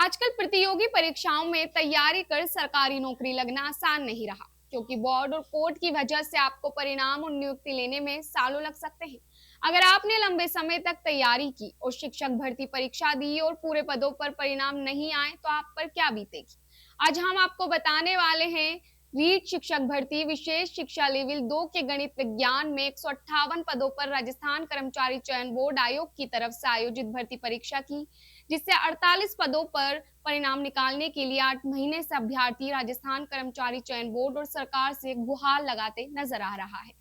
आजकल प्रतियोगी परीक्षाओं में तैयारी कर सरकारी नौकरी लगना आसान नहीं रहा, क्योंकि बोर्ड और कोर्ट की वजह से आपको परिणाम और नियुक्ति लेने में सालों लग सकते हैं। अगर आपने लंबे समय तक तैयारी की और शिक्षक भर्ती परीक्षा दी और पूरे पदों पर परिणाम नहीं आए, तो आप पर क्या बीतेगी? आज हम आपको बताने वाले हैं रीट शिक्षक भर्ती विशेष शिक्षा लेवल 2 के गणित विज्ञान में 158 पदों पर राजस्थान कर्मचारी चयन बोर्ड आयोग की तरफ से आयोजित भर्ती परीक्षा की, जिससे 48 पदों पर परिणाम निकालने के लिए 8 महीने से अभ्यर्थी राजस्थान कर्मचारी चयन बोर्ड और सरकार से गुहार लगाते नजर आ रहा है।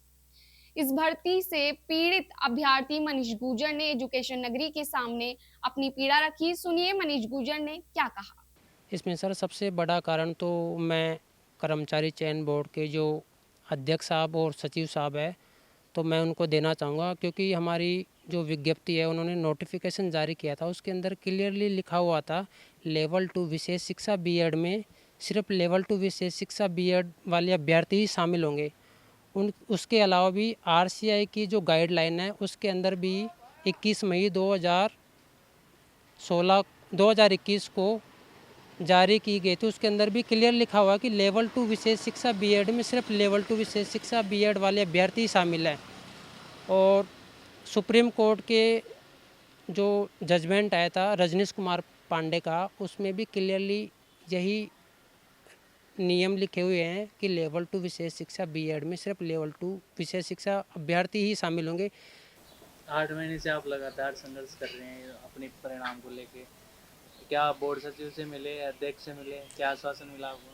इस भर्ती से पीड़ित अभ्यर्थी मनीष गुर्जर ने एजुकेशन नगरी के सामने अपनी पीड़ा रखी। सुनिए मनीष गुर्जर ने क्या कहा। इसमें सर सबसे बड़ा कारण तो मैं कर्मचारी चयन बोर्ड के जो अध्यक्ष साहब और सचिव साहब है, तो मैं उनको देना चाहूँगा, क्योंकि हमारी जो विज्ञप्ति है उन्होंने नोटिफिकेशन जारी किया था, उसके अंदर क्लियरली लिखा हुआ था लेवल 2 विशेष शिक्षा बीएड में सिर्फ लेवल 2 विशेष शिक्षा बीएड वाले अभ्यर्थी ही शामिल होंगे। उसके अलावा भी आरसीआई की जो गाइडलाइन है उसके अंदर भी 21 मई 2021 को जारी की गई थी। उसके अंदर भी क्लियर लिखा हुआ कि लेवल 2 विशेष शिक्षा बीएड में सिर्फ लेवल 2 विशेष शिक्षा बीएड वाले अभ्यर्थी शामिल हैं। और सुप्रीम कोर्ट के जो जजमेंट आया था रजनीश कुमार पांडे का, उसमें भी क्लियरली यही नियम लिखे हुए हैं कि लेवल 2 विशेष शिक्षा बीएड में सिर्फ लेवल 2 विशेष शिक्षा अभ्यर्थी ही शामिल होंगे। 8 महीने से आप लगातार संघर्ष कर रहे हैं अपने परिणाम को लेके। क्या बोर्ड सचिव से मिले, अध्यक्ष से मिले, क्या आश्वासन मिला आपको?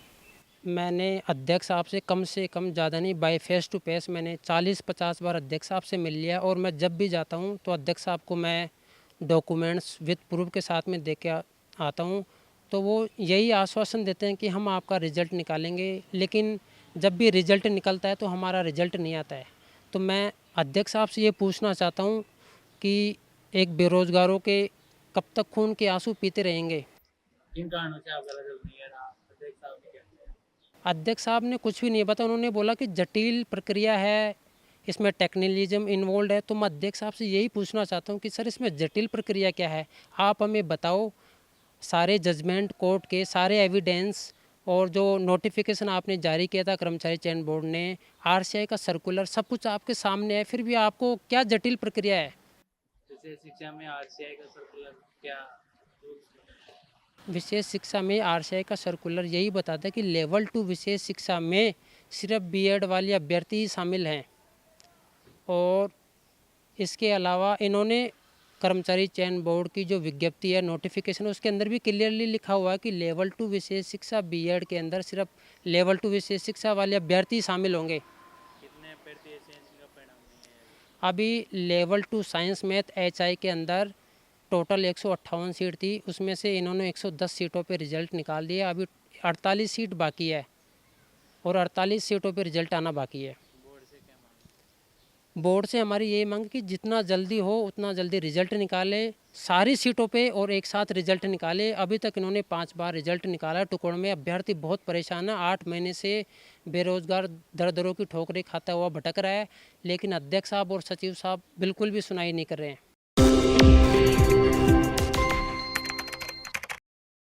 मैंने अध्यक्ष साहब से कम ज़्यादा नहीं, बाय फेस टू फेस मैंने 40-50 बार अध्यक्ष साहब से मिल लिया। और मैं जब भी जाता हूँ तो अध्यक्ष साहब को मैं डॉक्यूमेंट्स विद प्रूफ के साथ में दे के आता हूँ, तो वो यही आश्वासन देते हैं कि हम आपका रिज़ल्ट निकालेंगे, लेकिन जब भी रिज़ल्ट निकलता है तो हमारा रिज़ल्ट नहीं आता है। तो मैं अध्यक्ष साहब से ये पूछना चाहता हूँ कि एक बेरोज़गारों के कब तक खून के आंसू पीते रहेंगे। किन कारणों से आपका रिजल्ट नहीं आ रहा? अध्यक्ष साहब ने क्या किया? अध्यक्ष साहब ने कुछ भी नहीं बताया। उन्होंने बोला कि जटिल प्रक्रिया है, इसमें टेक्निकलिज्म इन्वॉल्व है। तो मैं अध्यक्ष साहब से यही पूछना चाहता हूँ कि सर इसमें जटिल प्रक्रिया क्या है, आप हमें बताओ। सारे जजमेंट कोर्ट के सारे एविडेंस और जो नोटिफिकेशन आपने जारी किया था कर्मचारी चयन बोर्ड ने, आरसीआई का सर्कुलर, सब कुछ आपके सामने है, फिर भी आपको क्या जटिल प्रक्रिया है। जैसे शिक्षा में आरसीआई का सर्कुलर क्या रूल्स बने? विशेष शिक्षा में आरसीआई का सर्कुलर यही बताता है कि लेवल 2 विशेष शिक्षा में सिर्फ बीएड वाले अभ्यर्थी ही शामिल हैं। और इसके अलावा इन्होंने कर्मचारी चयन बोर्ड की जो विज्ञप्ति है, नोटिफिकेशन, उसके अंदर भी क्लियरली लिखा हुआ है कि लेवल 2 विशेष शिक्षा बीएड के अंदर सिर्फ लेवल 2 विशेष शिक्षा वाले अभ्यर्थी शामिल होंगे। कितने अभ्यर्थी ऐसे हैं जिनका परिणाम नहीं है? अभी लेवल 2 साइंस मैथ एचआई के अंदर टोटल 158 सीट थी, उसमें से इन्होंने 110 सीटों पे रिजल्ट निकाल दिया। अभी 48 सीट बाकी है और 48 सीटों पे रिजल्ट आना बाकी है। बोर्ड से क्या मांग? बोर्ड से हमारी यही मांग कि जितना जल्दी हो उतना जल्दी रिजल्ट निकाले सारी सीटों पे और एक साथ रिजल्ट निकाले। अभी तक इन्होंने 5 बार रिजल्ट निकाला टुकड़ में। अभ्यर्थी बहुत परेशान है, 8 महीने से बेरोजगार दर दरों की ठोकरें खाता हुआ भटक रहा है, लेकिन अध्यक्ष साहब और सचिव साहब बिल्कुल भी सुनाई नहीं कर रहे हैं।